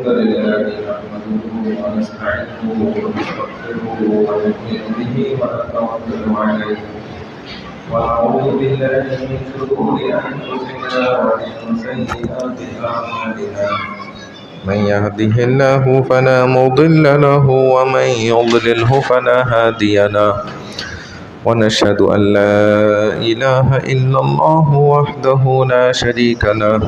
الحمد لله نحمده ونستعينه ونستغفره ونؤمن به ونتوكل عليه ونعوذ بالله من شرور أنفسنا ومن سيئات أعمالنا من يهده الله فلا مضل له ومن يضلله فلا هادي له ونشهد أن لا إله إلا الله وحده لا شريك له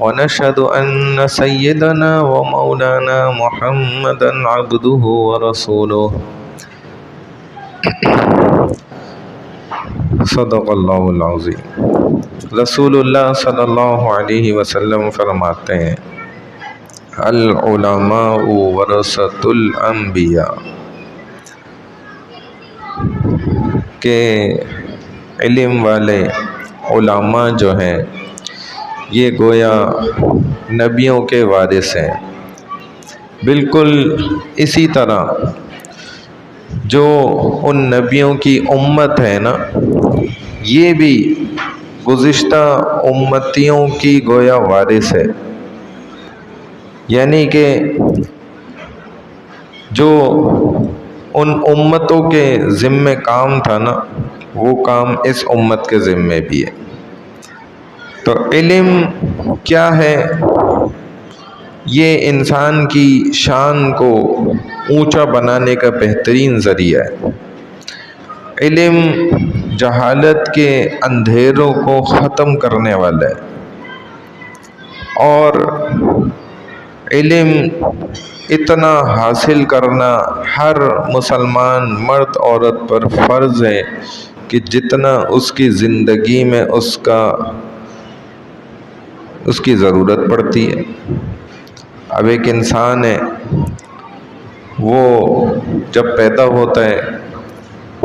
ونشهد أن سيدنا ومولانا محمدا عبده ورسوله صدق اللہ العظیم۔ رسول اللہ صلی اللہ علیہ وسلم فرماتے ہیں العلماء ورثۃ الانبیاء، کہ علم والے علماء جو ہیں یہ گویا نبیوں کے وارث ہیں۔ بالکل اسی طرح جو ان نبیوں کی امت ہے نا، یہ بھی گزشتہ امتیوں کی گویا وارث ہے، یعنی کہ جو ان امتوں کے ذمہ کام تھا نا، وہ کام اس امت کے ذمہ بھی ہے۔ تو علم کیا ہے؟ یہ انسان کی شان کو اونچا بنانے کا بہترین ذریعہ ہے۔ علم جہالت کے اندھیروں کو ختم کرنے والا ہے، اور علم اتنا حاصل کرنا ہر مسلمان مرد عورت پر فرض ہے کہ جتنا اس کی زندگی میں اس کی ضرورت پڑتی ہے۔ اب ایک انسان ہے، وہ جب پیدا ہوتا ہے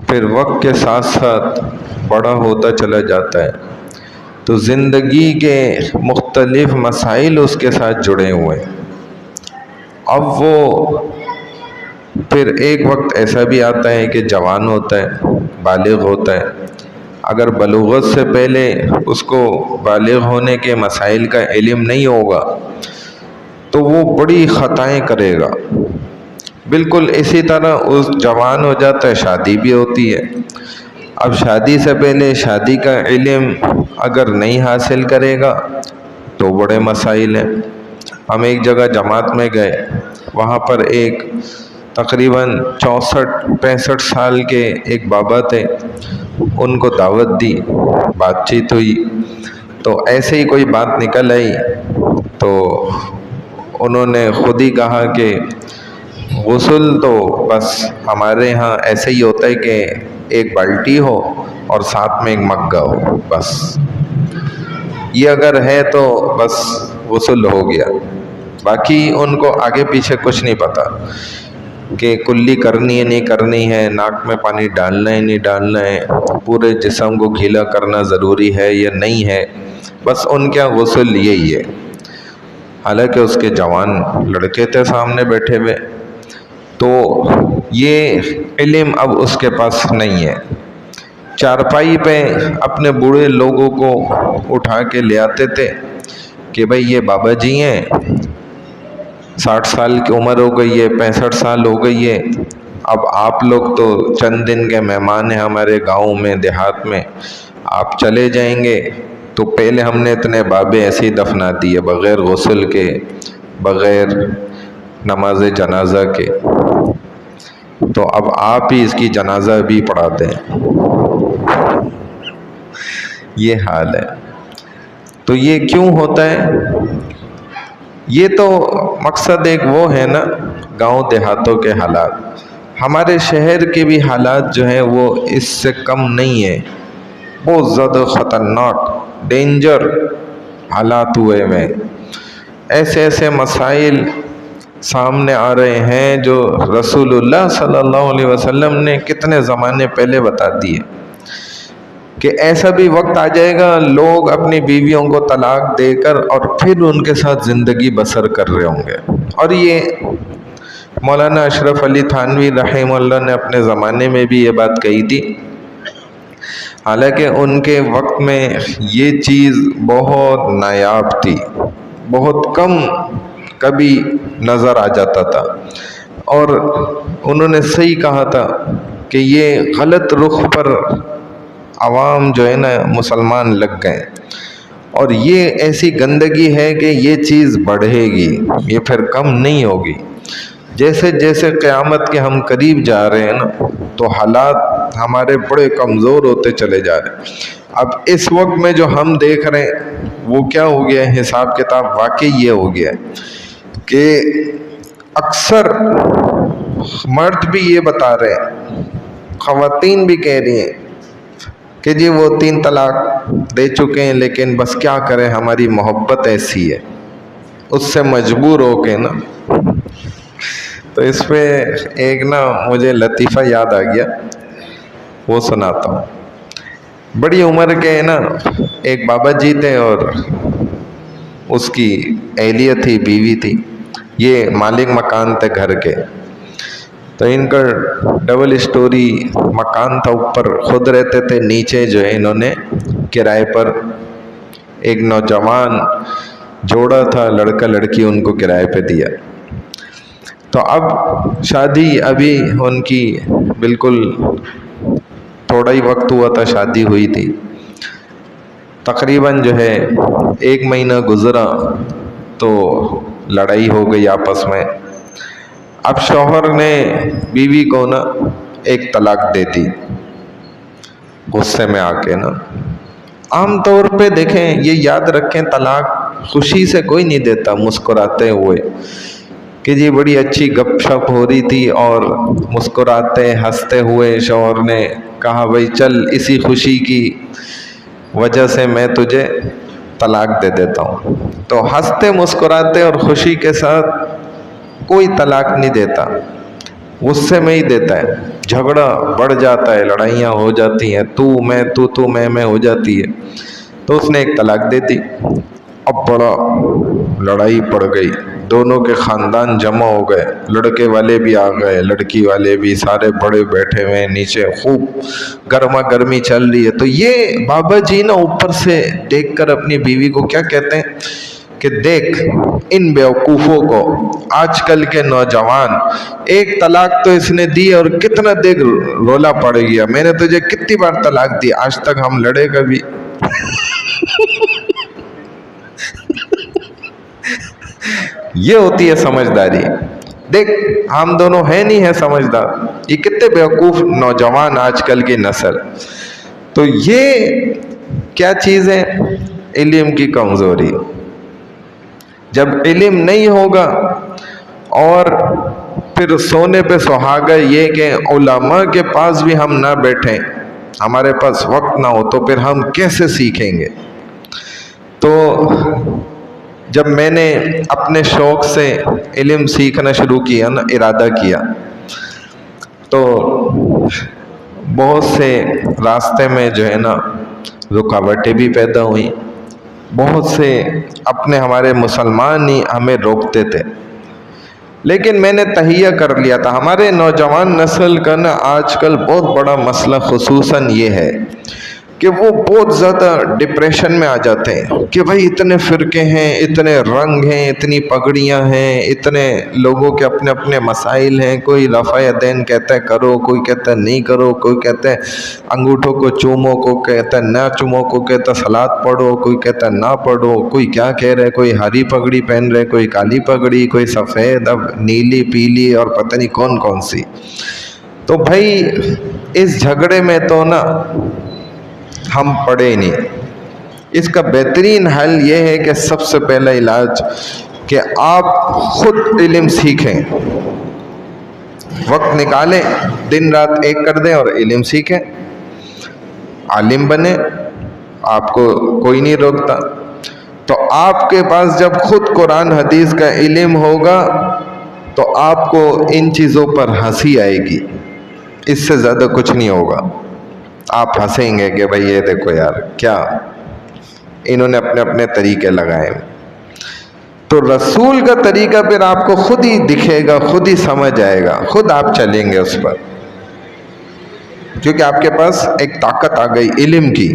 پھر وقت کے ساتھ ساتھ بڑا ہوتا چلا جاتا ہے، تو زندگی کے مختلف مسائل اس کے ساتھ جڑے ہوئے ہیں۔ اب وہ پھر ایک وقت ایسا بھی آتا ہے کہ جوان ہوتا ہے، بالغ ہوتا ہے۔ اگر بلوغت سے پہلے اس کو بالغ ہونے کے مسائل کا علم نہیں ہوگا تو وہ بڑی خطائیں کرے گا۔ بالکل اسی طرح اس جوان ہو جاتا ہے، شادی بھی ہوتی ہے۔ اب شادی سے پہلے شادی کا علم اگر نہیں حاصل کرے گا تو بڑے مسائل ہیں۔ ہم ایک جگہ جماعت میں گئے، وہاں پر ایک تقریباً 64-65 سال کے ایک بابا تھے، ان کو دعوت دی، بات چیت ہوئی، تو ایسے ہی کوئی بات نکل آئی تو انہوں نے خود ہی کہا کہ غسل تو بس ہمارے ہاں ایسے ہی ہوتا ہے کہ ایک بالٹی ہو اور ساتھ میں ایک مگا ہو، بس یہ اگر ہے تو بس غسل ہو گیا۔ باقی ان کو آگے پیچھے کچھ نہیں پتا کہ کلی کرنی ہے نہیں کرنی ہے، ناک میں پانی ڈالنا ہے نہیں ڈالنا ہے، پورے جسم کو گیلا کرنا ضروری ہے یا نہیں ہے، بس ان کا غسل یہی ہے۔ حالانکہ اس کے جوان لڑکے تھے سامنے بیٹھے ہوئے، تو یہ علم اب اس کے پاس نہیں ہے۔ چارپائی پہ اپنے بوڑھے لوگوں کو اٹھا کے لے آتے تھے کہ بھئی یہ بابا جی ہیں، 60 سال کی عمر ہو گئی ہے، 65 سال ہو گئی ہے، اب آپ لوگ تو چند دن کے مہمان ہیں ہمارے گاؤں میں دیہات میں، آپ چلے جائیں گے تو پہلے ہم نے اتنے بابے ایسے ہی دفنا دیے بغیر غسل کے، بغیر نماز جنازہ کے، تو اب آپ ہی اس کی جنازہ بھی پڑھا دیں۔ یہ حال ہے۔ تو یہ کیوں ہوتا ہے؟ یہ تو مقصد ایک وہ ہے نا، گاؤں دیہاتوں کے حالات۔ ہمارے شہر کے بھی حالات جو ہیں وہ اس سے کم نہیں ہیں، بہت زیادہ خطرناک ڈینجر حالات ہوئے میں، ایسے ایسے مسائل سامنے آ رہے ہیں جو رسول اللہ صلی اللہ علیہ وسلم نے کتنے زمانے پہلے بتا دیے کہ ایسا بھی وقت آ جائے گا لوگ اپنی بیویوں کو طلاق دے کر اور پھر ان کے ساتھ زندگی بسر کر رہے ہوں گے۔ اور یہ مولانا اشرف علی تھانوی رحمہ اللہ نے اپنے زمانے میں بھی یہ بات کہی تھی، حالانکہ ان کے وقت میں یہ چیز بہت نایاب تھی، بہت کم کبھی نظر آ جاتا تھا، اور انہوں نے صحیح کہا تھا کہ یہ غلط رخ پر عوام جو ہے نا مسلمان لگ گئے، اور یہ ایسی گندگی ہے کہ یہ چیز بڑھے گی، یہ پھر کم نہیں ہوگی۔ جیسے جیسے قیامت کے ہم قریب جا رہے ہیں نا تو حالات ہمارے بڑے کمزور ہوتے چلے جا رہے ہیں۔ اب اس وقت میں جو ہم دیکھ رہے ہیں وہ کیا ہو گیا ہے، حساب کتاب واقعی یہ ہو گیا ہے کہ اکثر مرد بھی یہ بتا رہے ہیں، خواتین بھی کہہ رہی ہیں کہ جی وہ 3 طلاق دے چکے ہیں، لیکن بس کیا کریں، ہماری محبت ایسی ہے، اس سے مجبور ہو کے نا۔ تو اس پہ ایک نا مجھے لطیفہ یاد آ گیا، وہ سناتا ہوں۔ بڑی عمر کے نا ایک بابا جی تھے، اور اس کی اہلیہ تھی، بیوی تھی، یہ مالک مکان تھے گھر کے۔ تو ان کا ڈبل اسٹوری مکان تھا، اوپر خود رہتے تھے، نیچے جو ہے انہوں نے کرائے پر ایک نوجوان جوڑا تھا، لڑکا لڑکی، ان کو کرائے پہ دیا۔ تو اب شادی ابھی ان کی بالکل تھوڑا ہی وقت ہوا تھا، شادی ہوئی تھی، تقریباً جو ہے 1 مہینہ گزرا تو لڑائی ہو گئی آپس میں۔ اب شوہر نے بیوی کو نا ایک طلاق دے دی غصے میں آ کے نا۔ عام طور پہ دیکھیں، یہ یاد رکھیں، طلاق خوشی سے کوئی نہیں دیتا مسکراتے ہوئے کہ جی بڑی اچھی گپ شپ ہو رہی تھی، اور مسکراتے ہنستے ہوئے شوہر نے کہا بھائی چل اسی خوشی کی وجہ سے میں تجھے طلاق دے دیتا ہوں۔ تو ہنستے مسکراتے اور خوشی کے ساتھ کوئی طلاق نہیں دیتا، غصے میں ہی دیتا ہے، جھگڑا بڑھ جاتا ہے، لڑائیاں ہو جاتی ہیں، تو میں ہو جاتی ہے۔ تو اس نے ایک طلاق دے دی۔ اب بڑا لڑائی پڑ گئی، دونوں کے خاندان جمع ہو گئے، لڑکے والے بھی آ گئے، لڑکی والے بھی، سارے بڑے بیٹھے ہوئے نیچے، خوب گرما گرمی چل رہی ہے۔ تو یہ بابا جی نا اوپر سے دیکھ کر اپنی بیوی کو کیا کہتے ہیں کہ دیکھ ان بیوقوفوں کو، آج کل کے نوجوان، ایک طلاق تو اس نے دی اور کتنا دیکھ رولا پڑ گیا، میں نے تجھے کتنی بار طلاق دی، آج تک ہم لڑے کبھی؟ یہ ہوتی ہے سمجھداری۔ دیکھ ہم دونوں ہیں نہیں ہیں سمجھدار، یہ کتنے بیوقوف نوجوان آج کل کی نسل۔ تو یہ کیا چیز ہے؟ علم کی کمزوری۔ جب علم نہیں ہوگا، اور پھر سونے پہ سہاگا یہ کہ علماء کے پاس بھی ہم نہ بیٹھیں، ہمارے پاس وقت نہ ہو، تو پھر ہم کیسے سیکھیں گے؟ تو جب میں نے اپنے شوق سے علم سیکھنا شروع کیا نا، ارادہ کیا، تو بہت سے راستے میں جو ہے نا رکاوٹیں بھی پیدا ہوئیں، بہت سے اپنے ہمارے مسلمان ہی ہمیں روکتے تھے، لیکن میں نے تہیہ کر لیا تھا۔ ہمارے نوجوان نسل کا نا آج کل بہت بڑا مسئلہ خصوصاً یہ ہے کہ وہ بہت زیادہ ڈپریشن میں آ جاتے ہیں کہ بھائی اتنے فرقے ہیں، اتنے رنگ ہیں، اتنی پگڑیاں ہیں، اتنے لوگوں کے اپنے اپنے مسائل ہیں، کوئی رفع یدین کہتا ہے کرو، کوئی کہتا ہے نہیں کرو، کوئی کہتا ہے انگوٹھوں کو چومو، کوئی کہتا ہے نہ چومو، کوئی کہتا ہے صلاۃ پڑھو، کوئی کہتا ہے نہ پڑھو، کوئی کیا کہہ رہے، کوئی ہری پگڑی پہن رہے، کوئی کالی پگڑی، کوئی سفید، اب نیلی پیلی اور پتہ نہیں کون کون سی۔ تو بھائی اس جھگڑے میں تو نا ہم پڑے ہی نہیں۔ اس کا بہترین حل یہ ہے کہ سب سے پہلا علاج کہ آپ خود علم سیکھیں، وقت نکالیں، دن رات ایک کر دیں اور علم سیکھیں، عالم بنیں، آپ کو کوئی نہیں روکتا۔ تو آپ کے پاس جب خود قرآن حدیث کا علم ہوگا تو آپ کو ان چیزوں پر ہنسی آئے گی، اس سے زیادہ کچھ نہیں ہوگا۔ آپ ہنسیں گے کہ بھئی یہ دیکھو یار کیا انہوں نے اپنے اپنے طریقے لگائے۔ تو رسول کا طریقہ پھر آپ کو خود ہی دکھے گا، خود ہی سمجھ آئے گا، خود آپ چلیں گے اس پر، کیونکہ آپ کے پاس ایک طاقت آ گئی علم کی۔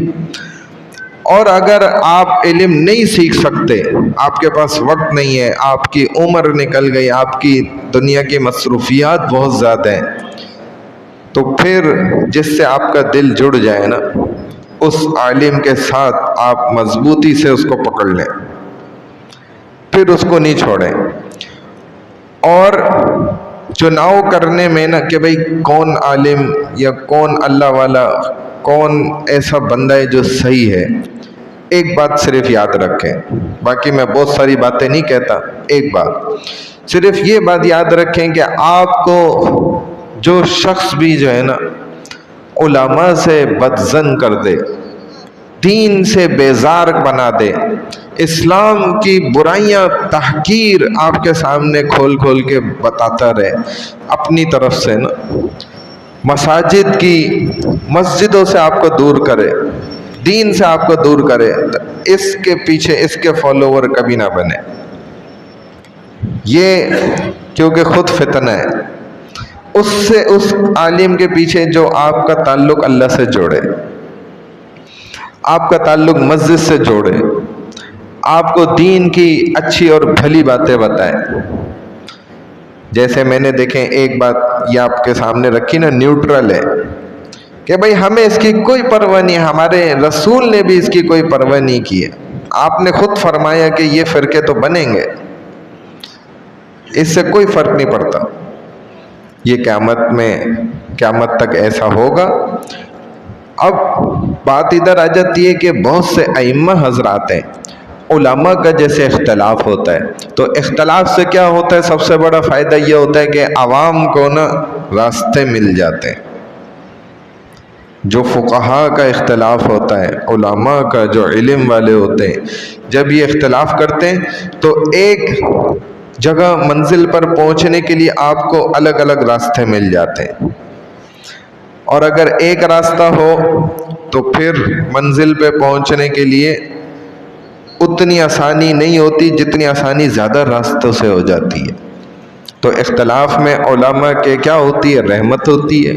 اور اگر آپ علم نہیں سیکھ سکتے، آپ کے پاس وقت نہیں ہے، آپ کی عمر نکل گئی، آپ کی دنیا کی مصروفیات بہت زیادہ ہیں، تو پھر جس سے آپ کا دل جڑ جائے نا، اس عالم کے ساتھ آپ مضبوطی سے اس کو پکڑ لیں، پھر اس کو نہیں چھوڑیں۔ اور چناؤ کرنے میں نا کہ بھئی کون عالم یا کون اللہ والا، کون ایسا بندہ ہے جو صحیح ہے، ایک بات صرف یاد رکھیں، باقی میں بہت ساری باتیں نہیں کہتا، ایک بات صرف یہ بات یاد رکھیں کہ آپ کو جو شخص بھی جو ہے نا علماء سے بدظن کر دے، دین سے بیزار بنا دے، اسلام کی برائیاں تحقیر آپ کے سامنے کھول کھول کے بتاتا رہے اپنی طرف سے نا، مساجد کی مسجدوں سے آپ کو دور کرے، دین سے آپ کو دور کرے، اس کے پیچھے اس کے فالوور کبھی نہ بنے، یہ کیونکہ خود فتنہ ہے۔ اس عالم کے پیچھے جو آپ کا تعلق اللہ سے جوڑے، آپ کا تعلق مسجد سے جوڑے، آپ کو دین کی اچھی اور بھلی باتیں بتائے۔ جیسے میں نے دیکھیں ایک بات یہ آپ کے سامنے رکھی نا، نیوٹرل ہے کہ بھئی ہمیں اس کی کوئی پرواہ نہیں، ہمارے رسول نے بھی اس کی کوئی پرواہ نہیں کی ہے، آپ نے خود فرمایا کہ یہ فرقے تو بنیں گے، اس سے کوئی فرق نہیں پڑتا، یہ قیامت تک ایسا ہوگا۔ اب بات ادھر آ جاتی ہے کہ بہت سے ائمہ حضرات ہیں، علماء کا جیسے اختلاف ہوتا ہے، تو اختلاف سے کیا ہوتا ہے، سب سے بڑا فائدہ یہ ہوتا ہے کہ عوام کو نا راستے مل جاتے ہیں۔ جو فقہاء کا اختلاف ہوتا ہے، علماء کا جو علم والے ہوتے ہیں، جب یہ اختلاف کرتے ہیں تو ایک جگہ منزل پر پہنچنے کے لیے آپ کو الگ الگ راستے مل جاتے ہیں، اور اگر ایک راستہ ہو تو پھر منزل پہ پہنچنے کے لیے اتنی آسانی نہیں ہوتی جتنی آسانی زیادہ راستوں سے ہو جاتی ہے۔ تو اختلاف میں علماء کے کیا ہوتی ہے، رحمت ہوتی ہے۔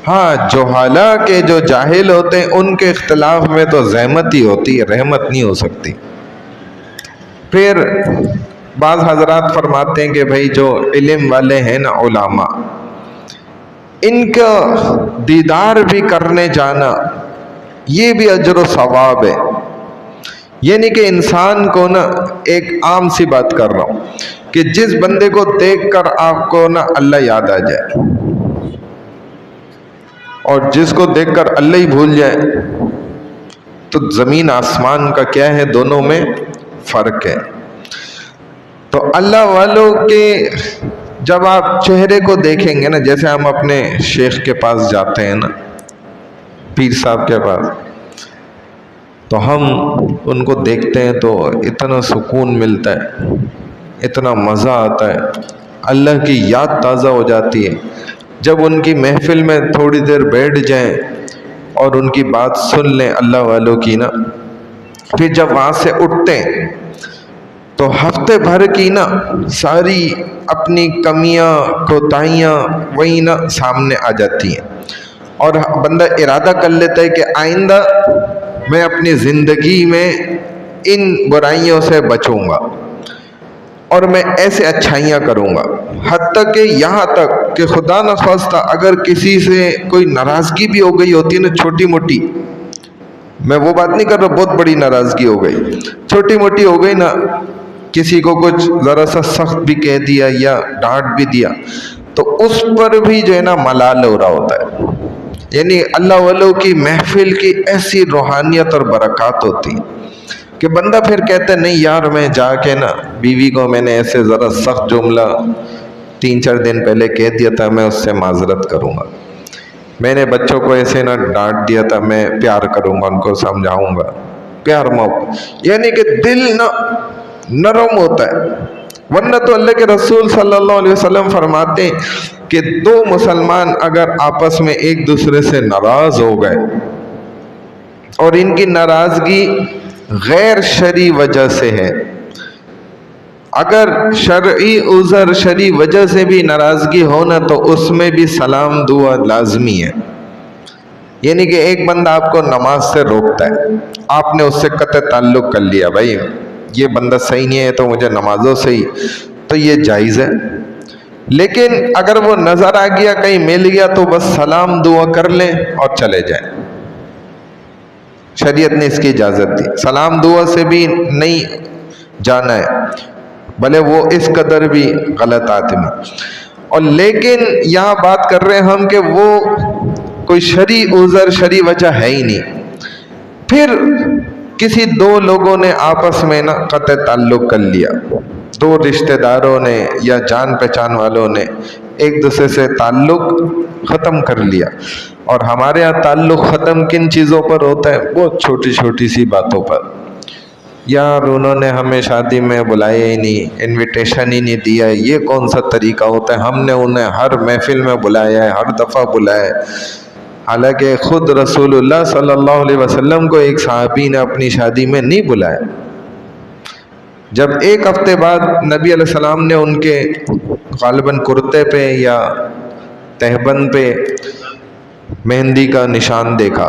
ہاں جہالا کے جو جاہل ہوتے ہیں ان کے اختلاف میں تو زحمت ہی ہوتی ہے، رحمت نہیں ہو سکتی۔ پھر بعض حضرات فرماتے ہیں کہ بھئی جو علم والے ہیں نا علماء، ان کا دیدار بھی کرنے جانا یہ بھی اجر و ثواب ہے، یعنی کہ انسان کو نا ایک عام سی بات کر رہا ہوں کہ جس بندے کو دیکھ کر آپ کو نا اللہ یاد آ جائے اور جس کو دیکھ کر اللہ ہی بھول جائے، تو زمین آسمان کا کیا ہے، دونوں میں فرق ہے۔ تو اللہ والوں کے جب آپ چہرے کو دیکھیں گے نا، جیسے ہم اپنے شیخ کے پاس جاتے ہیں نا، پیر صاحب کے پاس، تو ہم ان کو دیکھتے ہیں تو اتنا سکون ملتا ہے، اتنا مزہ آتا ہے، اللہ کی یاد تازہ ہو جاتی ہے۔ جب ان کی محفل میں تھوڑی دیر بیٹھ جائیں اور ان کی بات سن لیں اللہ والوں کی نا، پھر جب وہاں سے اٹھتے ہیں تو ہفتے بھر کی نا ساری اپنی کمیاں کوتاہیاں وہی نا سامنے آ جاتی ہیں، اور بندہ ارادہ کر لیتا ہے کہ آئندہ میں اپنی زندگی میں ان برائیوں سے بچوں گا اور میں ایسے اچھائیاں کروں گا، حتیٰ کہ یہاں تک کہ خدا نخواستہ اگر کسی سے کوئی ناراضگی بھی ہو گئی ہوتی ہے نا چھوٹی موٹی، میں وہ بات نہیں کر رہا بہت بڑی ناراضگی ہو گئی، چھوٹی موٹی ہو گئی نا، کسی کو کچھ ذرا سا سخت بھی کہہ دیا یا ڈانٹ بھی دیا، تو اس پر بھی جو ہے نا ملال ہو رہا ہوتا ہے۔ یعنی اللہ والوں کی محفل کی ایسی روحانیت اور برکات ہوتی کہ بندہ پھر کہتا ہے نہیں یار میں جا کے نا بیوی کو میں نے ایسے ذرا سخت جملہ 3-4 دن پہلے کہہ دیا تھا، میں اس سے معذرت کروں گا، میں نے بچوں کو ایسے نہ ڈانٹ دیا تھا، میں پیار کروں گا، ان کو سمجھاؤں گا، پیار محبت، یعنی کہ دل نہ نرم ہوتا ہے۔ ورنہ تو اللہ کے رسول صلی اللہ علیہ وسلم فرماتے ہیں کہ 2 مسلمان اگر آپس میں ایک دوسرے سے ناراض ہو گئے اور ان کی ناراضگی غیر شرعی وجہ سے ہے، اگر شرعی عذر شرعی وجہ سے بھی ناراضگی ہونا تو اس میں بھی سلام دعا لازمی ہے، یعنی کہ ایک بندہ آپ کو نماز سے روکتا ہے، آپ نے اس سے قطع تعلق کر لیا، بھائی یہ بندہ صحیح نہیں ہے تو مجھے نمازوں سے ہی، تو یہ جائز ہے۔ لیکن اگر وہ نظر آ گیا، کہیں مل گیا، تو بس سلام دعا کر لیں اور چلے جائیں۔ شریعت نے اس کی اجازت دی، سلام دعا سے بھی نہیں جانا ہے، بھلے وہ اس قدر بھی غلط آدمی۔ اور لیکن یہاں بات کر رہے ہیں ہم کہ وہ کوئی شرعی عذر، شرعی وجہ ہے ہی نہیں، پھر کسی دو لوگوں نے آپس میں نا قطع تعلق کر لیا، دو رشتہ داروں نے یا جان پہچان والوں نے ایک دوسرے سے تعلق ختم کر لیا۔ اور ہمارے یہاں تعلق ختم کن چیزوں پر ہوتا ہے؟ بہت چھوٹی چھوٹی سی باتوں پر۔ یار انہوں نے ہمیں شادی میں بلایا ہی نہیں، انویٹیشن ہی نہیں دیا، یہ کون سا طریقہ ہوتا ہے؟ ہم نے انہیں ہر محفل میں بلایا ہے، ہر دفعہ بلایا ہے۔ حالانکہ خود رسول اللہ صلی اللہ علیہ وسلم کو ایک صحابی نے اپنی شادی میں نہیں بلایا۔ جب ایک ہفتے بعد نبی علیہ السلام نے ان کے غالباً کرتے پہ یا تہبند پہ مہندی کا نشان دیکھا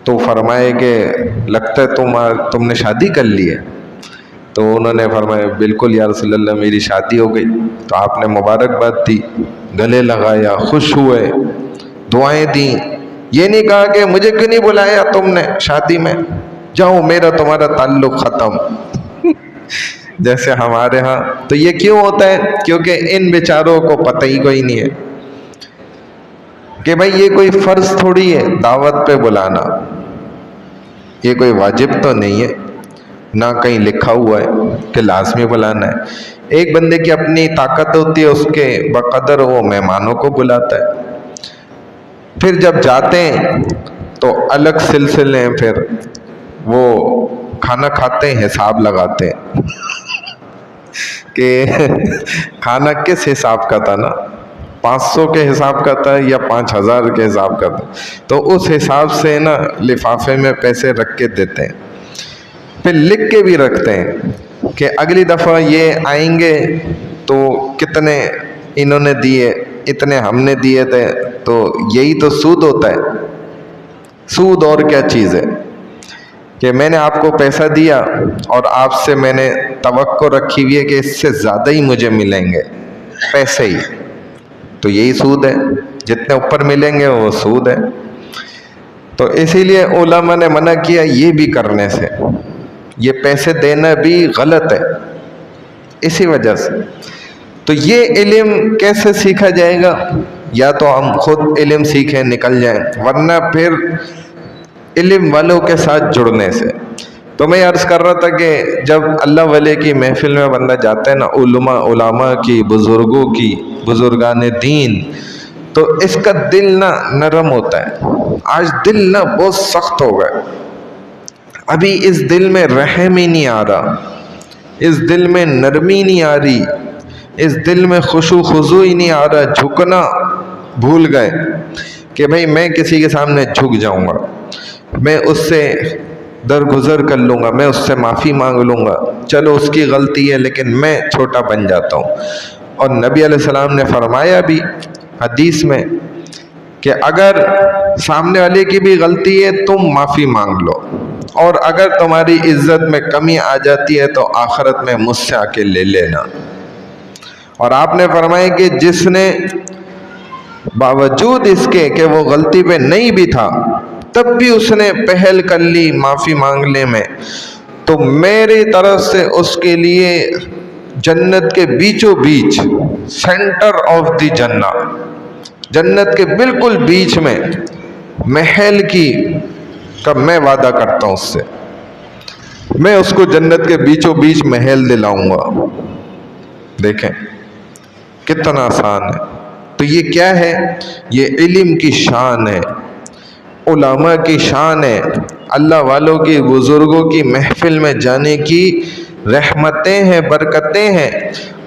تو فرمائے کہ لگتا ہے تم نے شادی کر لی ہے۔ تو انہوں نے فرمایا بالکل یا رسول اللہ میری شادی ہو گئی۔ تو آپ نے مبارکباد دی، گلے لگایا، خوش ہوئے، دعائیں دیں۔ یہ نہیں کہا کہ مجھے کیوں نہیں بلایا تم نے شادی میں، جاؤ میرا تمہارا تعلق ختم۔ جیسے ہمارے ہاں تو یہ کیوں ہوتا ہے؟ کیونکہ ان بیچاروں کو پتہ ہی کوئی نہیں ہے کہ بھائی یہ کوئی فرض تھوڑی ہے دعوت پہ بلانا، یہ کوئی واجب تو نہیں ہے، نہ کہیں لکھا ہوا ہے کہ لازمی بلانا ہے۔ ایک بندے کی اپنی طاقت ہوتی ہے، اس کے بقدر وہ مہمانوں کو بلاتا ہے۔ پھر جب جاتے ہیں تو الگ سلسلے ہیں، پھر وہ کھانا کھاتے ہیں، حساب لگاتے ہیں کہ کھانا کس حساب کا تھا نا، 500 کے حساب کا تھا یا 5000 کے حساب کا تھا، تو اس حساب سے نا لفافے میں پیسے رکھ کے دیتے ہیں۔ پھر لکھ کے بھی رکھتے ہیں کہ اگلی دفعہ یہ آئیں گے تو کتنے انہوں نے دیے، اتنے ہم نے دیے تھے۔ تو یہی تو سود ہوتا ہے۔ سود اور کیا چیز ہے کہ میں نے آپ کو پیسہ دیا اور آپ سے میں نے توقع رکھی ہوئی ہے کہ اس سے زیادہ ہی مجھے ملیں گے پیسے ہی، تو یہی سود ہے، جتنے اوپر ملیں گے وہ سود ہے۔ تو اسی لیے علماء نے منع کیا یہ بھی کرنے سے، یہ پیسے دینا بھی غلط ہے اسی وجہ سے۔ تو یہ علم کیسے سیکھا جائے گا؟ یا تو ہم خود علم سیکھیں نکل جائیں، ورنہ پھر علم والوں کے ساتھ جڑنے سے۔ تو میں عرض کر رہا تھا کہ جب اللہ والے کی محفل میں بندہ جاتا ہے نا، علماء کی، بزرگوں کی، بزرگان دین، تو اس کا دل نا نرم ہوتا ہے۔ آج دل نا بہت سخت ہو گیا، ابھی اس دل میں رحم ہی نہیں آ رہا، اس دل میں نرمی نہیں آ رہی، اس دل میں خشوع خضوع ہی نہیں آ رہا، جھکنا بھول گئے کہ بھئی میں کسی کے سامنے جھک جاؤں گا، میں اس سے درگزر کر لوں گا، میں اس سے معافی مانگ لوں گا، چلو اس کی غلطی ہے لیکن میں چھوٹا بن جاتا ہوں۔ اور نبی علیہ السلام نے فرمایا بھی حدیث میں کہ اگر سامنے والے کی بھی غلطی ہے تم معافی مانگ لو، اور اگر تمہاری عزت میں کمی آ جاتی ہے تو آخرت میں مجھ سے آ کے لے لینا۔ اور آپ نے فرمایا کہ جس نے باوجود اس کے کہ وہ غلطی پہ نہیں بھی تھا تب بھی اس نے پہل کر لی معافی مانگنے میں، تو میری طرف سے اس کے لیے جنت کے بیچوں بیچ، سینٹر آف دی جنت کے بالکل بیچ میں محل کا میں وعدہ کرتا ہوں اس سے، میں اس کو جنت کے بیچوں بیچ محل دلاؤں گا۔ دیکھیں کتنا آسان ہے۔ تو یہ کیا ہے؟ یہ علم کی شان ہے، علماء کی شان ہے، اللہ والوں کی، بزرگوں کی محفل میں جانے کی رحمتیں ہیں، برکتیں ہیں۔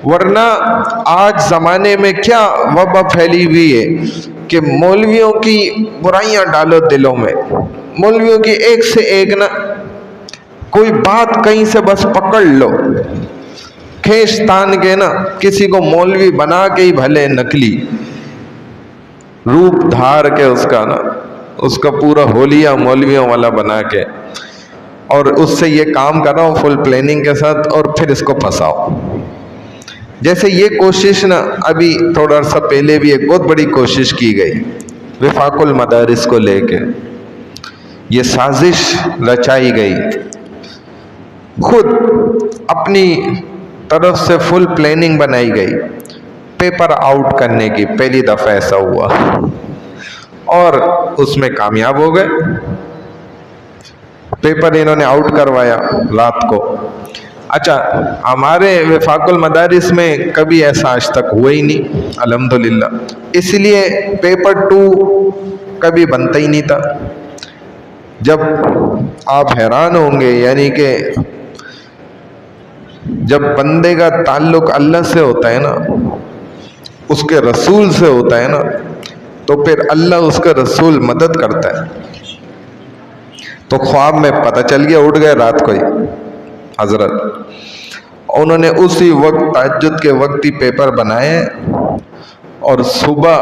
ورنہ آج زمانے میں کیا وبا پھیلی ہوئی ہے کہ مولویوں کی برائیاں ڈالو دلوں میں، مولویوں کی ایک سے ایک نا کوئی بات کہیں سے بس پکڑ لو، کھینچ تان کے نا کسی کو مولوی بنا کے ہی بھلے نکلی روپ دھار کے اس کا نا اس کا پورا حولیہ مولویوں والا بنا کے، اور اس سے یہ کام کراؤ فل پلاننگ کے ساتھ، اور پھر اس کو پھنساؤ۔ جیسے یہ کوشش نا ابھی تھوڑا سا پہلے بھی ایک بہت بڑی کوشش کی گئی وفاق المدارس کو لے کے، یہ سازش رچائی گئی، خود اپنی طرف سے فل پلاننگ بنائی گئی پیپر آؤٹ کرنے کی، پہلی دفعہ ایسا ہوا اور اس میں کامیاب ہو گئے۔ پیپر انہوں نے آؤٹ کروایا رات کو۔ اچھا، ہمارے وفاق المدارس میں کبھی ایسا آج تک ہوا ہی نہیں الحمدللہ، اس لیے پیپر 2 کبھی بنتا ہی نہیں تھا۔ جب آپ حیران ہوں گے، یعنی کہ جب بندے کا تعلق اللہ سے ہوتا ہے نا، اس کے رسول سے ہوتا ہے نا، تو پھر اللہ اس کا رسول مدد کرتا ہے۔ تو خواب میں پتہ چل گیا، اٹھ گئے رات کو ہی حضرت، انہوں نے اسی وقت تہجد کے وقت ہی پیپر بنائے، اور صبح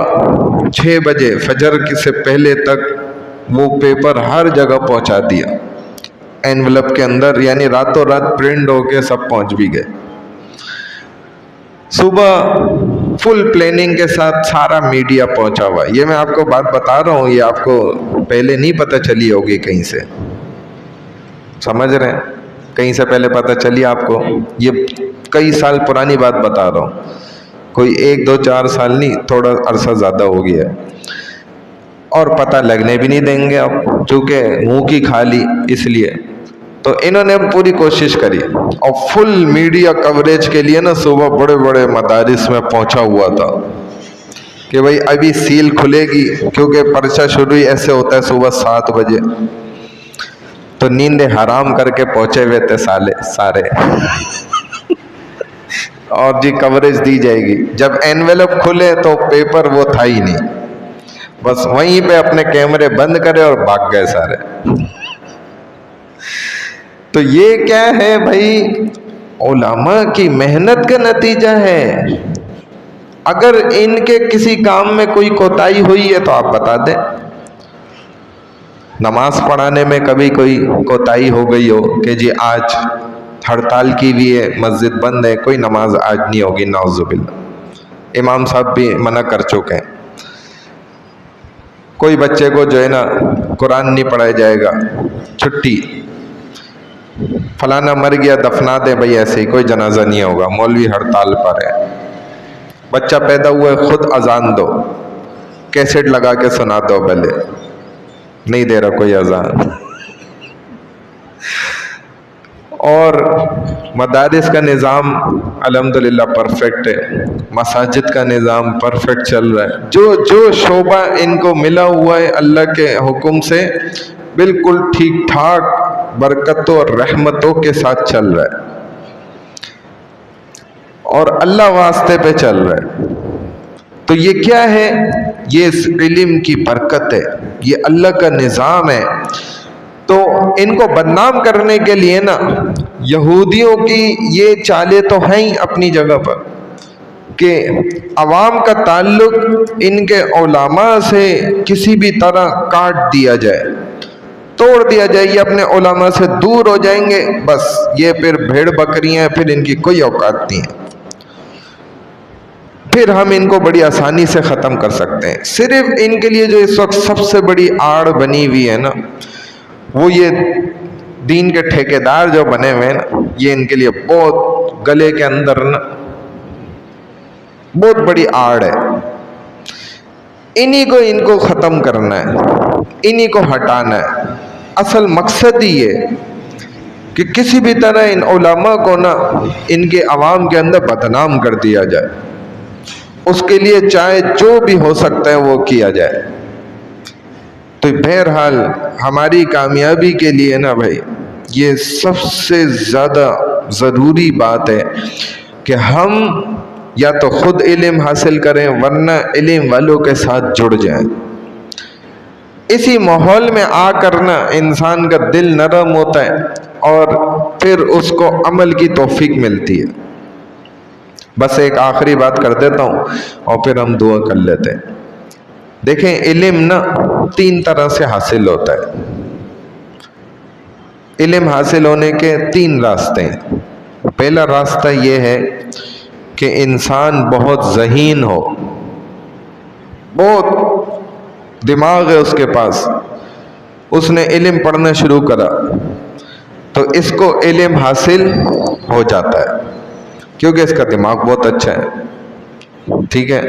6 بجے فجر سے پہلے تک وہ پیپر ہر جگہ پہنچا دیا اینولپ کے اندر، یعنی راتوں رات پرنٹ ہو کے سب پہنچ بھی گئے۔ صبح فل پلاننگ کے ساتھ سارا میڈیا پہنچا ہوا۔ یہ میں آپ کو بات بتا رہا ہوں، یہ آپ کو پہلے نہیں پتہ چلی ہوگی کہیں سے، سمجھ رہے ہیں؟ کہیں سے پہلے پتہ چلی آپ کو؟ یہ کئی سال پرانی بات بتا رہا ہوں، کوئی 1 2 4 سال نہیں، تھوڑا عرصہ زیادہ ہو گیا ہے، اور پتہ لگنے بھی نہیں دیں گے اب، چونکہ منہ کی کھا لی اس لیے۔ تو انہوں نے پوری کوشش کری، اور فل میڈیا کوریج کے لیے نا صبح بڑے بڑے مدارس میں پہنچا ہوا تھا کہ بھئی ابھی سیل کھلے گی، کیونکہ پرچہ شروع ہی ایسے ہوتا ہے صبح 7 بجے، تو نیند حرام کر کے پہنچے ہوئے تھے سارے اور جی کوریج دی جائے گی۔ جب اینویلپ کھلے تو پیپر وہ تھا ہی نہیں، بس وہیں پہ اپنے کیمرے بند کرے اور بھاگ گئے سارے۔ تو یہ کیا ہے بھائی؟ علماء کی محنت کا نتیجہ ہے۔ اگر ان کے کسی کام میں کوئی کوتاہی ہوئی ہے تو آپ بتا دیں، نماز پڑھانے میں کبھی کوئی کوتاہی ہو گئی ہو کہ جی آج ہڑتال کی ہوئی ہے، مسجد بند ہے، کوئی نماز آج نہیں ہوگی، نعوذ باللہ، امام صاحب بھی منع کر چکے ہیں، کوئی بچے کو جو ہے نا قرآن نہیں پڑھایا جائے گا، چھٹی، فلانا مر گیا دفنا دے بھئی، ایسے ہی کوئی جنازہ نہیں ہوگا، مولوی ہڑتال پر ہے، بچہ پیدا ہوا ہے خود اذان دو، کیسٹ لگا کے سنا دو، بھلے نہیں دے رہا کوئی اذان۔ اور مدارس کا نظام الحمدللہ پرفیکٹ ہے، مساجد کا نظام پرفیکٹ چل رہا ہے، جو شعبہ ان کو ملا ہوا ہے اللہ کے حکم سے بالکل ٹھیک ٹھاک برکتوں اور رحمتوں کے ساتھ چل رہا ہے، اور اللہ واسطے پہ چل رہا ہے۔ تو یہ کیا ہے؟ یہ اس علم کی برکت ہے، یہ اللہ کا نظام ہے۔ تو ان کو بدنام کرنے کے لیے نا یہودیوں کی یہ چالیں تو ہیں ہی اپنی جگہ پر، کہ عوام کا تعلق ان کے علماء سے کسی بھی طرح کاٹ دیا جائے، توڑ دیا جائے، یہ اپنے علماء سے دور ہو جائیں گے، بس یہ پھر بھیڑ بکریاں، پھر ان کی کوئی اوقات نہیں ہے، پھر ہم ان کو بڑی آسانی سے ختم کر سکتے ہیں۔ صرف ان کے لیے جو اس وقت سب سے بڑی آڑ بنی ہوئی ہے نا، وہ یہ دین کے ٹھیکیدار جو بنے ہوئے ہیں نا، یہ ان کے لیے بہت گلے کے اندر نا بہت بڑی آڑ ہے، انہی کو ان کو ختم کرنا ہے، انہی کو ہٹانا ہے۔ اصل مقصد ہی یہ کہ کسی بھی طرح ان علماء کو نا ان کے عوام کے اندر بدنام کر دیا جائے، اس کے لیے چاہے جو بھی ہو سکتا ہے وہ کیا جائے۔ تو بہرحال ہماری کامیابی کے لیے نا بھائی یہ سب سے زیادہ ضروری بات ہے کہ ہم یا تو خود علم حاصل کریں، ورنہ علم والوں کے ساتھ جڑ جائیں۔ اسی ماحول میں آ کر نا انسان کا دل نرم ہوتا ہے، اور پھر اس کو عمل کی توفیق ملتی ہے۔ بس ایک آخری بات کر دیتا ہوں اور پھر ہم دعا کر لیتے ہیں۔ دیکھیں علم نا تین طرح سے حاصل ہوتا ہے۔ علم حاصل ہونے کے تین راستے ہیں۔ پہلا راستہ یہ ہے کہ انسان بہت ذہین ہو، بہت دماغ ہے اس کے پاس، اس نے علم پڑھنا شروع کرا تو اس کو علم حاصل ہو جاتا ہے کیونکہ اس کا دماغ بہت اچھا ہے، ٹھیک ہے۔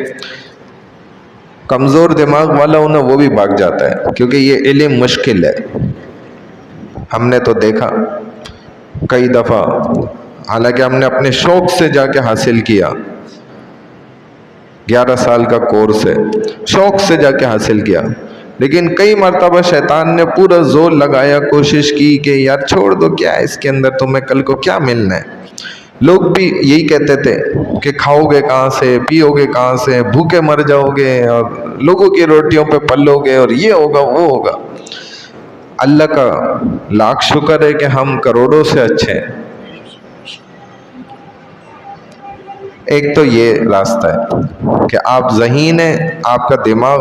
کمزور دماغ والا ہونا وہ بھی بھاگ جاتا ہے کیونکہ یہ علم مشکل ہے۔ ہم نے تو دیکھا کئی دفعہ، حالانکہ ہم نے اپنے شوق سے جا کے حاصل کیا، 11 سال کا کورس ہے، شوق سے جا کے حاصل کیا، لیکن کئی مرتبہ شیطان نے پورا زور لگایا، کوشش کی کہ یار چھوڑ دو، کیا ہے اس کے اندر، تمہیں کل کو کیا ملنا ہے۔ لوگ بھی یہی کہتے تھے کہ کھاؤ گے کہاں سے، پیو گے کہاں سے، بھوکے مر جاؤ گے اور لوگوں کی روٹیوں پہ پلو گے اور یہ ہوگا وہ ہوگا۔ اللہ کا لاکھ شکر ہے کہ ہم کروڑوں سے اچھے ہیں۔ ایک تو یہ راستہ ہے کہ آپ ذہین ہیں، آپ کا دماغ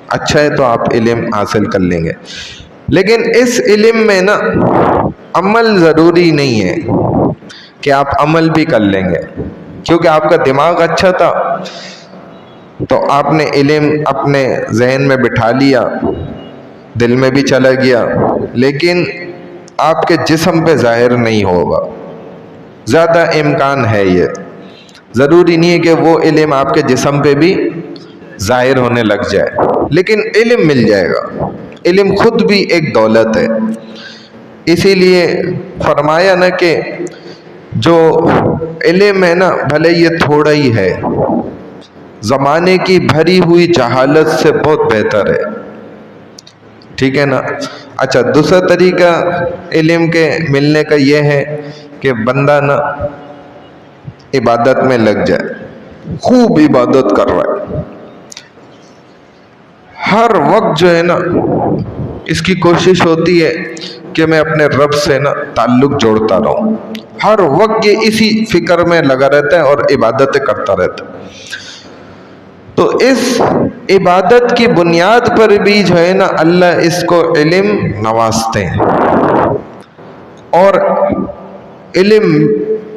اچھا ہے تو آپ علم حاصل کر لیں گے، لیکن اس علم میں نا عمل ضروری نہیں ہے کہ آپ عمل بھی کر لیں گے، کیونکہ آپ کا دماغ اچھا تھا تو آپ نے علم اپنے ذہن میں بٹھا لیا، دل میں بھی چلا گیا، لیکن آپ کے جسم پہ ظاہر نہیں ہوگا۔ زیادہ امکان ہے، یہ ضروری نہیں ہے کہ وہ علم آپ کے جسم پہ بھی ظاہر ہونے لگ جائے، لیکن علم مل جائے گا۔ علم خود بھی ایک دولت ہے، اسی لیے فرمایا نا کہ جو علم ہے نا بھلے یہ تھوڑا ہی ہے، زمانے کی بھری ہوئی جہالت سے بہت بہتر ہے، ٹھیک ہے نا۔ اچھا، دوسرا طریقہ علم کے ملنے کا یہ ہے کہ بندہ نا عبادت میں لگ جائے، خوب عبادت کر رہا ہے، ہر وقت جو ہے نا اس کی کوشش ہوتی ہے کہ میں اپنے رب سے نا تعلق جوڑتا رہوں، ہر وقت یہ اسی فکر میں لگا رہتا ہے اور عبادتیں کرتا رہتا ہے۔ تو اس عبادت کی بنیاد پر بھی جو ہے نا اللہ اس کو علم نوازتے ہیں اور علم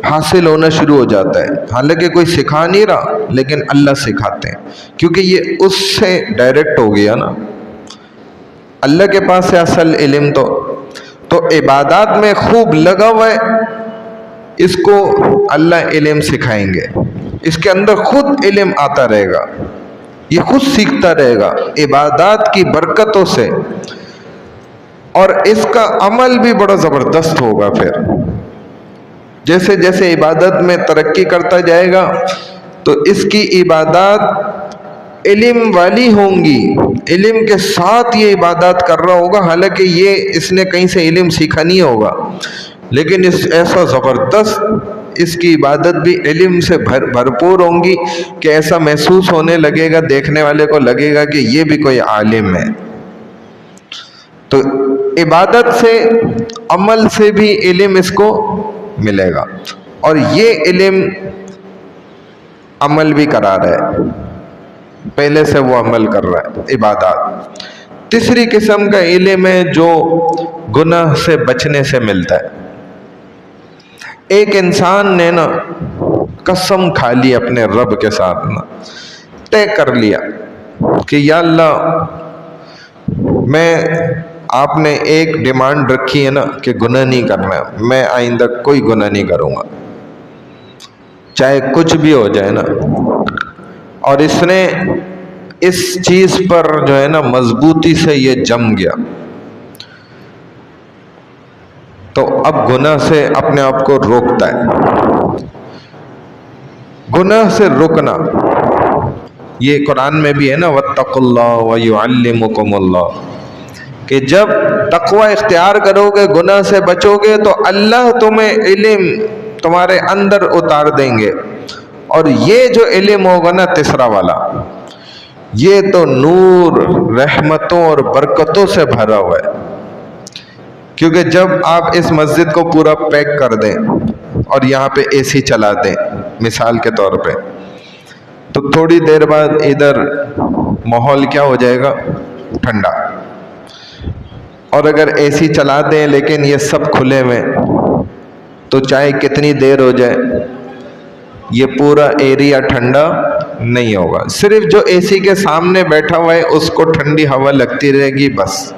حاصل ہونا شروع ہو جاتا ہے، حالانکہ کوئی سکھا نہیں رہا لیکن اللہ سکھاتے ہیں، کیونکہ یہ اس سے ڈائریکٹ ہو گیا نا، اللہ کے پاس ہے اصل علم۔ تو عبادات میں خوب لگا ہوا ہے، اس کو اللہ علم سکھائیں گے، اس کے اندر خود علم آتا رہے گا، یہ خود سیکھتا رہے گا عبادات کی برکتوں سے، اور اس کا عمل بھی بڑا زبردست ہوگا۔ پھر جیسے جیسے عبادت میں ترقی کرتا جائے گا تو اس کی عبادات علم والی ہوں گی، علم کے ساتھ یہ عبادات کر رہا ہوگا، حالانکہ یہ اس نے کہیں سے علم سیکھا نہیں ہوگا، لیکن ایسا زبردست اس کی عبادت بھی علم سے بھرپور ہوں گی کہ ایسا محسوس ہونے لگے گا، دیکھنے والے کو لگے گا کہ یہ بھی کوئی عالم ہے۔ تو عبادت سے، عمل سے بھی علم اس کو ملے گا، اور یہ علم عمل بھی کرا رہا ہے، پہلے سے وہ عمل کر رہا ہے عبادات۔ تیسری قسم کا علم ہے جو گناہ سے بچنے سے ملتا ہے۔ ایک انسان نے نا قسم کھا لی اپنے رب کے ساتھ، نا طے کر لیا کہ یا اللہ، آپ نے ایک ڈیمانڈ رکھی ہے نا کہ گناہ نہیں کرنا، میں آئندہ کوئی گناہ نہیں کروں گا، چاہے کچھ بھی ہو جائے نا۔ اور اس نے اس چیز پر جو ہے نا مضبوطی سے یہ جم گیا، تو اب گناہ سے اپنے آپ کو روکتا ہے۔ گناہ سے رکنا یہ قرآن میں بھی ہے نا، وَاتَّقُوا اللَّهَ وَيُعَلِّمُكُمُ اللَّهُ، کہ جب تقوی اختیار کرو گے، گناہ سے بچو گے، تو اللہ تمہیں علم تمہارے اندر اتار دیں گے، اور یہ جو علم ہوگا نا تیسرا والا، یہ تو نور، رحمتوں اور برکتوں سے بھرا ہوا ہے۔ کیونکہ جب آپ اس مسجد کو پورا پیک کر دیں اور یہاں پہ اے سی چلا دیں مثال کے طور پہ، تو تھوڑی دیر بعد ادھر ماحول کیا ہو جائے گا، ٹھنڈا. اور اگر اے سی چلا دیں لیکن یہ سب کھلے میں تو چاہے کتنی دیر ہو جائے یہ پورا ایریا ٹھنڈا نہیں ہوگا. صرف جو اے سی کے سامنے بیٹھا ہوا ہے اس کو ٹھنڈی ہوا لگتی رہے گی بس،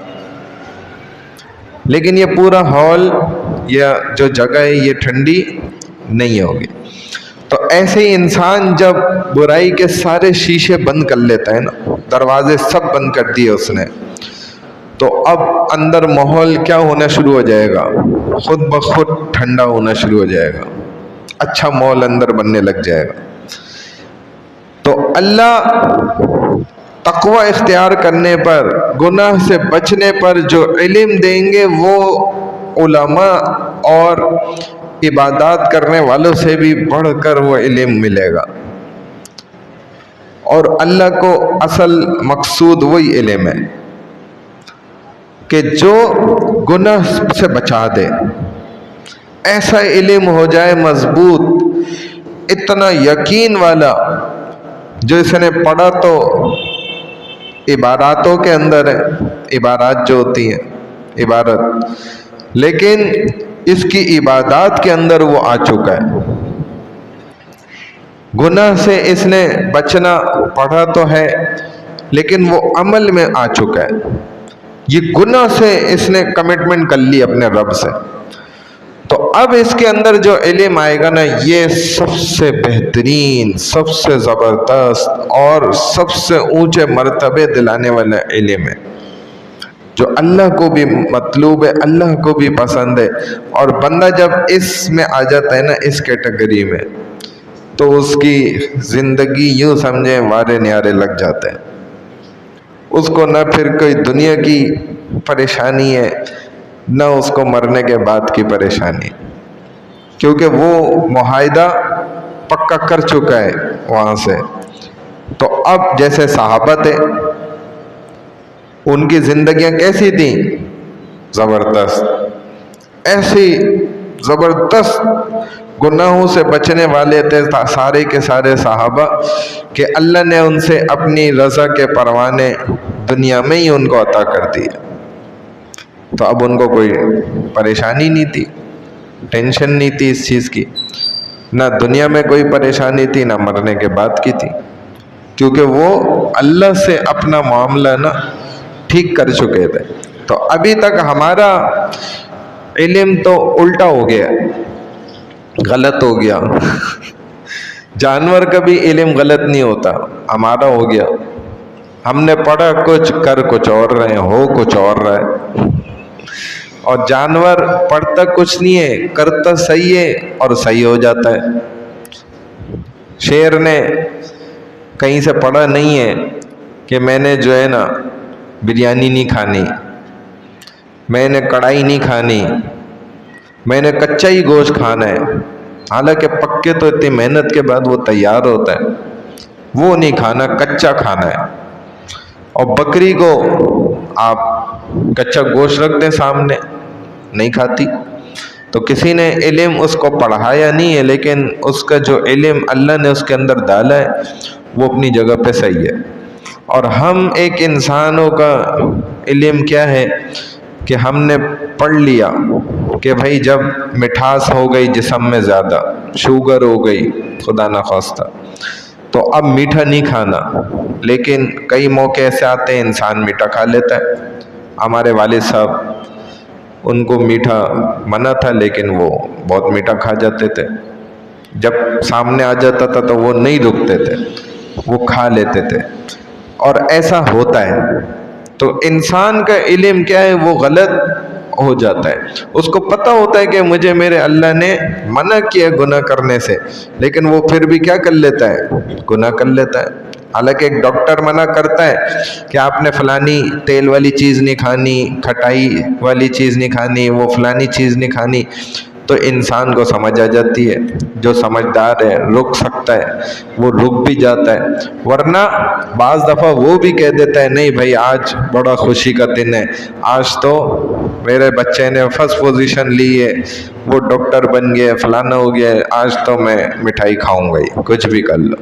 لیکن یہ پورا ہال یا جو جگہ ہے یہ ٹھنڈی نہیں ہوگی. تو ایسے ہی انسان جب برائی کے سارے شیشے بند کر لیتا ہے نا، دروازے سب بند کر دیے اس نے، تو اب اندر ماحول کیا ہونا شروع ہو جائے گا؟ خود بخود ٹھنڈا ہونا شروع ہو جائے گا، اچھا ماحول اندر بننے لگ جائے گا. تو اللہ تقوی اختیار کرنے پر، گناہ سے بچنے پر جو علم دیں گے وہ علماء اور عبادات کرنے والوں سے بھی بڑھ کر وہ علم ملے گا. اور اللہ کو اصل مقصود وہی علم ہے کہ جو گناہ سے بچا دے. ایسا علم ہو جائے مضبوط، اتنا یقین والا، جو اس نے پڑھا تو عباراتوں کے اندر ہے، عبارات جو ہوتی ہیں عبارت، لیکن اس کی عبادات کے اندر وہ آ چکا ہے. گناہ سے اس نے بچنا پڑھا تو ہے لیکن وہ عمل میں آ چکا ہے. یہ گناہ سے اس نے کمٹمنٹ کر لی اپنے رب سے. تو اب اس کے اندر جو علم آئے گا نا، یہ سب سے بہترین، سب سے زبردست اور سب سے اونچے مرتبے دلانے والا علم ہے، جو اللہ کو بھی مطلوب ہے، اللہ کو بھی پسند ہے. اور بندہ جب اس میں آ جاتا ہے نا، اس کیٹیگری میں، تو اس کی زندگی یوں سمجھیں وارے نیارے لگ جاتے ہیں. اس کو نہ پھر کوئی دنیا کی پریشانی ہے، نہ اس کو مرنے کے بعد کی پریشانی، کیونکہ وہ معاہدہ پکا کر چکا ہے وہاں سے. تو اب جیسے صحابہ تھے، ان کی زندگیاں کیسی تھیں؟ زبردست. ایسی زبردست گناہوں سے بچنے والے تھے سارے کے سارے صحابہ کہ اللہ نے ان سے اپنی رضا کے پروانے دنیا میں ہی ان کو عطا کر دیے. تو اب ان کو کوئی پریشانی نہیں تھی، ٹینشن نہیں تھی اس چیز کی، نہ دنیا میں کوئی پریشانی تھی، نہ مرنے کے بعد کی تھی، کیونکہ وہ اللہ سے اپنا معاملہ نا ٹھیک کر چکے تھے. تو ابھی تک ہمارا علم تو الٹا ہو گیا، غلط ہو گیا. جانور کا بھی علم غلط نہیں ہوتا، ہمارا ہو گیا. ہم نے پڑھا کچھ، کر کچھ اور رہے ہیں، ہو کچھ اور رہا ہے. اور جانور پڑھتا کچھ نہیں ہے، کرتا صحیح ہے اور صحیح ہو جاتا ہے. شیر نے کہیں سے پڑھا نہیں ہے کہ میں نے جو ہے نا بریانی نہیں کھانی، میں نے کڑھائی نہیں کھانی، میں نے کچا ہی گوشت کھانا ہے. حالانکہ پکے تو اتنی محنت کے بعد وہ تیار ہوتا ہے، وہ نہیں کھانا، کچا کھانا ہے. اور بکری کو آپ کچا گوشت رکھ دیں سامنے، نہیں کھاتی. تو کسی نے علم اس کو پڑھایا نہیں ہے، لیکن اس کا جو علم اللہ نے اس کے اندر ڈالا ہے وہ اپنی جگہ پہ صحیح ہے. اور ہم ایک انسانوں کا علم کیا ہے کہ ہم نے پڑھ لیا کہ بھائی جب مٹھاس ہو گئی جسم میں زیادہ، شوگر ہو گئی خدا نخواستہ، تو اب میٹھا نہیں کھانا. لیکن کئی موقع ایسے آتے ہیں انسان میٹھا کھا لیتا ہے. ہمارے والد صاحب، ان کو میٹھا منع تھا لیکن وہ بہت میٹھا کھا جاتے تھے. جب سامنے آ جاتا تھا تو وہ نہیں رکتے تھے، وہ کھا لیتے تھے. اور ایسا ہوتا ہے. تو انسان کا علم کیا ہے؟ وہ غلط ہو جاتا ہے. اس کو پتہ ہوتا ہے کہ مجھے میرے اللہ نے منع کیا گناہ کرنے سے، لیکن وہ پھر بھی کیا کر لیتا ہے؟ گناہ کر لیتا ہے. حالانکہ ایک ڈاکٹر منع کرتا ہے کہ آپ نے فلانی تیل والی چیز نہیں کھانی، کھٹائی والی چیز نہیں کھانی، وہ فلانی چیز نہیں کھانی، تو انسان کو سمجھ آ جاتی ہے. جو سمجھدار ہے رک سکتا ہے وہ رک بھی جاتا ہے. ورنہ بعض دفعہ وہ بھی کہہ دیتا ہے نہیں بھائی آج بڑا خوشی کا دن ہے، آج تو میرے بچے نے فرسٹ پوزیشن لی ہے، وہ ڈاکٹر بن گیا، فلانا ہو گیا، آج تو میں مٹھائی کھاؤں گا ہی، کچھ بھی کر لو.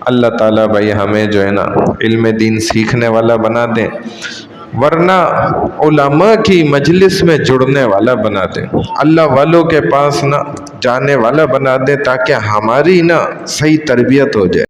اللہ تعالیٰ بھائی ہمیں جو ہے نا علم دین سیکھنے والا بنا دیں، ورنہ علماء کی مجلس میں جڑنے والا بنا دیں، اللہ والوں کے پاس نہ جانے والا بنا دیں، تاکہ ہماری نا صحیح تربیت ہو جائے۔